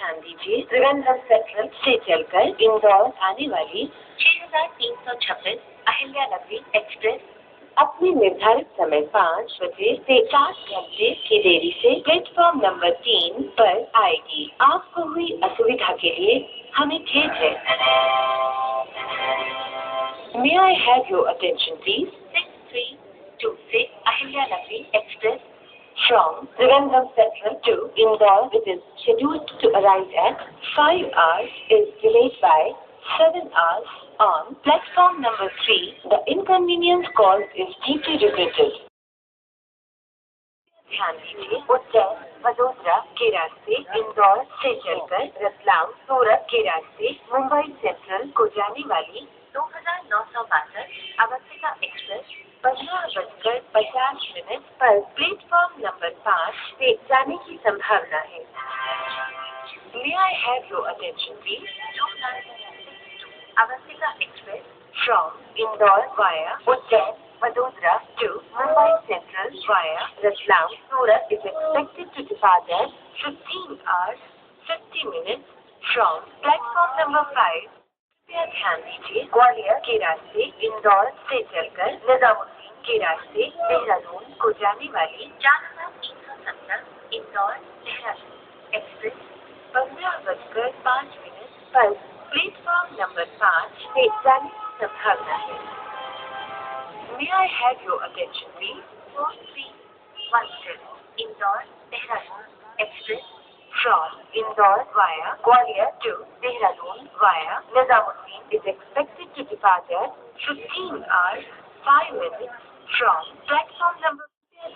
ध्यान दीजिए, त्रिवेंद्रम सेंट्रल से चलकर इंदौर आने वाली 6326 अहिल्या नगरी एक्सप्रेस अपने निर्धारित समय 5 बजे से 7 घंटे की देरी से प्लेटफॉर्म नंबर 3 पर आएगी। आपको हुई असुविधा के लिए हमें खेद है। May I have your attention, please? 6326 Ahilya Nagari Express from Trivandrum Central to Indore, which is scheduled to arrive at 5 hours, is delayed by 7 hours on platform number 3. The inconvenience caused is deeply regretted. ध्यान दीजिए, उज्जैन वडोदरा के रास्ते इंदौर से चलकर रतलाम सूरत के रास्ते Mumbai central को जाने वाली 2962 अवंतिका एक्सप्रेस 15:50 पर प्लेटफॉर्म नंबर 5 से जाने की संभावना है। May I have your attention, please? Avantika express from Indore via Ujjain Vadodara to Mumbai Central via Ratlam Surat is expected to depart at 15 hours 50 minutes from platform number 5. कृपया ध्यान दीजिए, ग्वालियर के रास्ते इंदौर से चलकर निजामुद्दीन के रास्ते देहरादून को जाने वाली 4370 इंदौर देहरादून एक्सप्रेस 15:05 पर प्लेटफॉर्म नंबर 5 से जाने की संभावना है। May I have your attention, please? 4310 Indore Dehradun Express from Indore via Gwalior to Dehradun via Nizamuddin is expected to depart at 15 hours 5 minutes from platform number.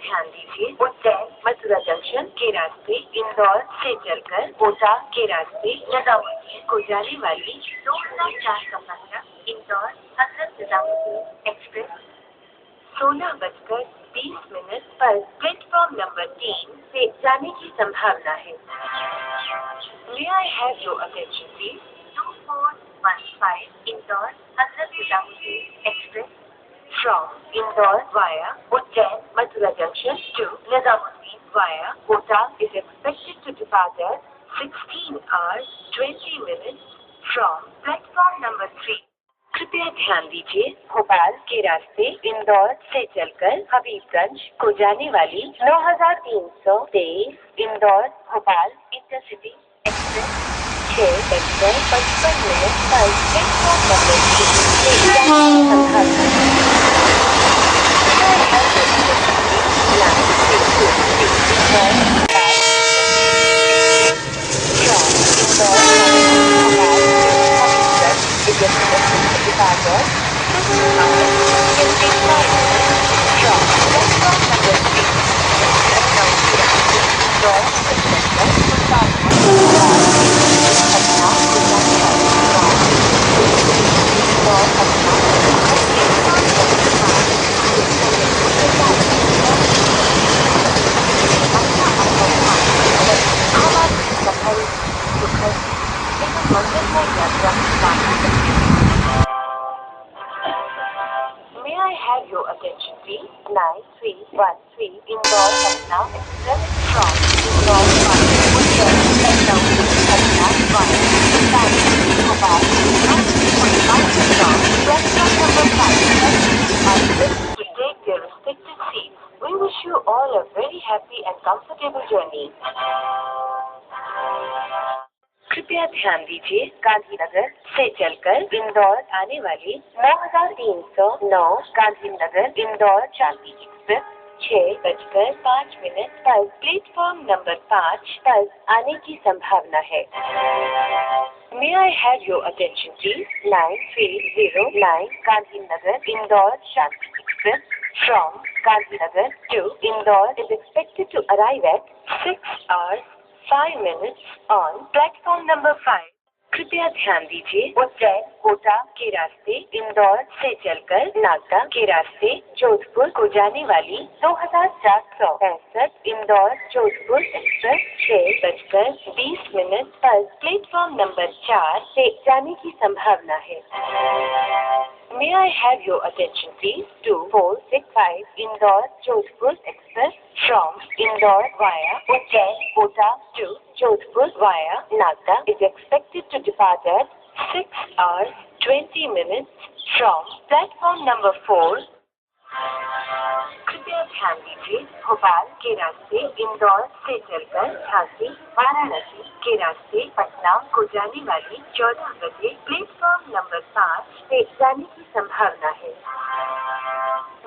ध्यान दीजिए, उज्जैन मथुरा जंक्शन के रास्ते इंदौर से चलकर कोटा के रास्ते निजामुद्दीन को जाने वाली 2415 इंदौर हजरत निजामुद्दीन एक्सप्रेस 16:20 पर प्लेटफॉर्म नंबर 3 से जाने की संभावना है। May I have your attention, please? 2415 Indore Hazrat Nizamuddin express from Indore via Ujjain Mathura Junction to Nizamuddin via Kota is expected to depart at 16 hours 20 minutes from platform number 3. कृपया ध्यान दीजिए, भोपाल के रास्ते इंदौर से चलकर हबीबगंज को जाने वाली 9323 इंदौर भोपाल इंटरसिटी एक्सप्रेस 6:55 पर प्लेटफॉर्म नंबर 3 से जाने की संभावना है। May I have your attention, please? 9313 Indore Patna Express from Indore via Ujjain Lucknow Patna via Bhopal Bhopal from platform number 5 are requested to take their respective seats. We wish you all a very happy and comfortable journey. कृपया ध्यान दीजिए, गांधीनगर से चलकर इंदौर आने वाली 9309 गांधीनगर इंदौर चांदी express 6:05 पर platform number 5 पर आने की संभावना है। May I have your attention, please? 9309 Gandhinagar Indore चांदी express from Gandhinagar to Indore is expected to arrive at 6 hours 5 minutes on platform number 5. कृपया ध्यान दीजिए, उज्जैन कोटा के रास्ते इंदौर से चलकर नागदा के रास्ते जोधपुर को जाने वाली 2465 इंदौर जोधपुर एक्सप्रेस 6:20 पर प्लेटफॉर्म नंबर 4 से जाने की संभावना है। May I have your attention please? 2465 Indore Jodhpur Express from Indore via Ujjain Kota to Jodhpur via Nagda is expected to depart at 6 hours 20 minutes from platform number 4. कृपया ध्यान दीजिए, भोपाल के रास्ते इंदौर से चलकर झांसी वाराणसी के रास्ते पटना को जाने वाली 14 बजे प्लेटफॉर्म नंबर 5 से जाने की संभावना है।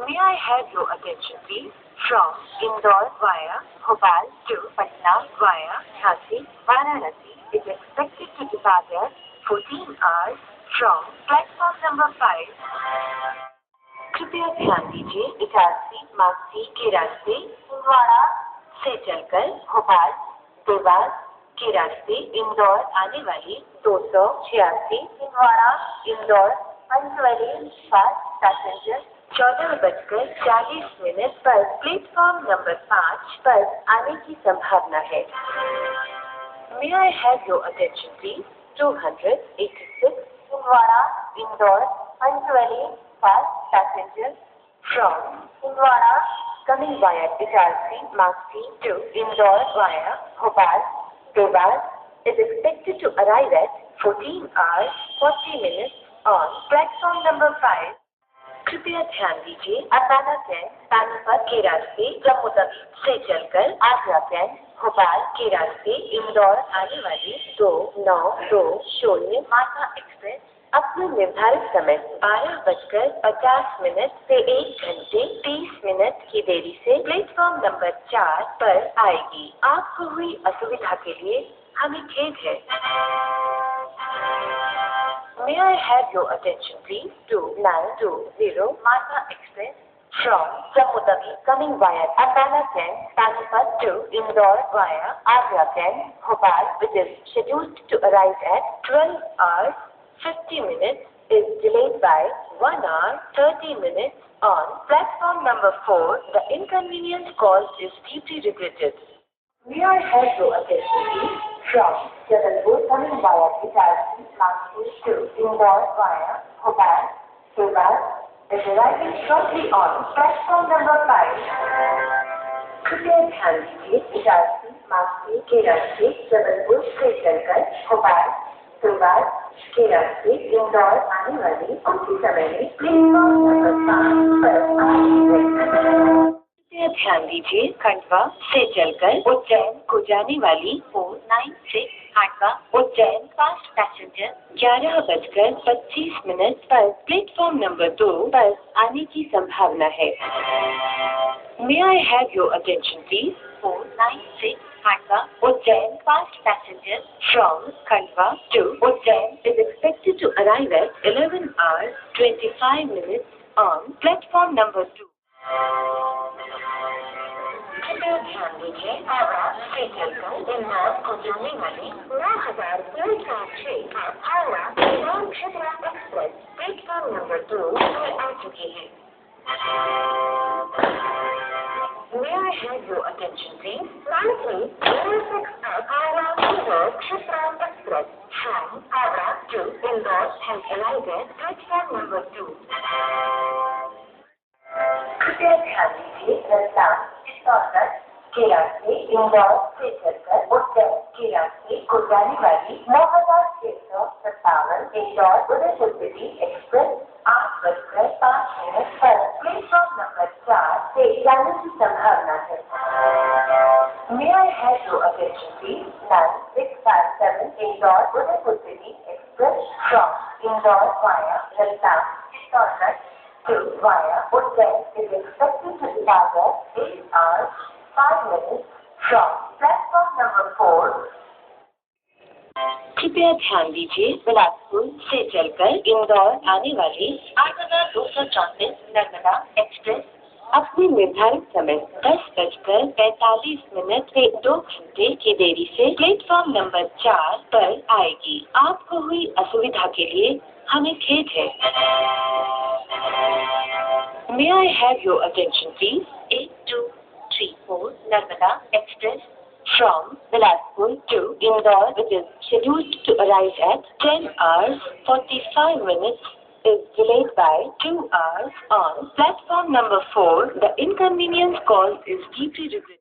May I have your attention please? From Indore via Bhopal to Patna via Jhansi Varanasi is expected to depart at 14 hours from platform number 5. कृपया ध्यान दीजिए, इटारसी मागसी के रास्ते छिंदवाड़ा से चलकर भोपाल देवास के रास्ते इंदौर आने वाली 286 छिंदवाड़ा इंदौर पंचवली फास्ट पैसेंजर 14:40 पर प्लेटफॉर्म नंबर 5 पर आने की संभावना है। May I have your attention please? 286 Chhindwara Indore Panchvalley fast passenger from Indore coming via Itarsi, Magsi to Indore via Bhopal, Dewas is expected to arrive at 14 hours 40 minutes on platform number 5. कृपया ध्यान दीजिए, अटाना train Panipat के रास्ते जम्मू तवी से चलकर आगरा ट्रेन भोपाल के रास्ते इंदौर आने वाली 2920 माता एक्सप्रेस अपने निर्धारित समय 12:50 से 1 घंटे 30 मिनट की देरी से प्लेटफॉर्म नंबर 4 पर आएगी। आपको हुई असुविधा के लिए हमें खेद है। May I have your attention please? 2920 Mata Express from Jammu Tawi coming via Atana train Panipat to Indore via Agra train Bhopal, which is scheduled to arrive at 12 hours 50 minutes is delayed by 1 hour 30 minutes on platform number 4. The inconvenience caused is deeply regretted. May I have your attention please? From Jabalpur coming via Itarsi, Nagpur to Indore via Bhopal, Dewas is arriving shortly on platform number 5. कृपया ध्यान दीजिए, इटारसी नागपुर के रास्ते जबलपुर से चलकर भोपाल देवास के रास्ते इंदौर आने वाली उसी समय में प्लेटफॉर्म नंबर 5 पर आएगी। कृपया ध्यान दीजिए, खंडवा से चलकर उज्जैन को जाने वाली 496 खंडवा उज्जैन फास्ट पैसेंजर 11:25 पर प्लेटफॉर्म नंबर 2 पर आने की संभावना है। May I have your attention please? 496 Khandwa Ujjain fast passenger from Khandwa to Ujjain is expected to arrive at 11 hours 25 minutes on platform number 2. कृपया ध्यान दीजिए, हावड़ा से चलकर इंदौर को जाने वाली 9006 Howrah Indore Chhapra express platform number 2 पर आ चुकी है। May I have your attention please? 9306 Howrah Indore Chhapra Express from Howrah to Indore has arrived at platform number 2. कृपया ध्यान दीजिए, रतलाम चित्तौड़गढ़ के रास्ते इंदौर से चलकर उज्जैन के रास्ते को जाने वाली 9657 इंदौर उदयपुर सिटी एक्सप्रेस 8:05 पर प्लेटफॉर्म नंबर 4 से जाने की संभावना है। May I have your attention please? 9657 Indore Udaipur city express from Indore via Ratlam Chittorgarh to via Ujjain is expected to depart at 8 hours 5 minutes from platform number 4. कृपया ध्यान दीजिए, बिलासपुर से चलकर इंदौर आने वाली 8234 नर्मदा एक्सप्रेस अपने निर्धारित समय 10:45 से 2 घंटे की देरी से प्लेटफॉर्म नंबर 4 पर आएगी। आपको हुई असुविधा के लिए हमें खेद है। May I have your attention please? 8234 Narmada Express from Bilaspur to Indore, which is scheduled to arrive at 10 hours 45 minutes is delayed by 2 hours. On platform number 4, the inconvenience caused is deeply regrettable.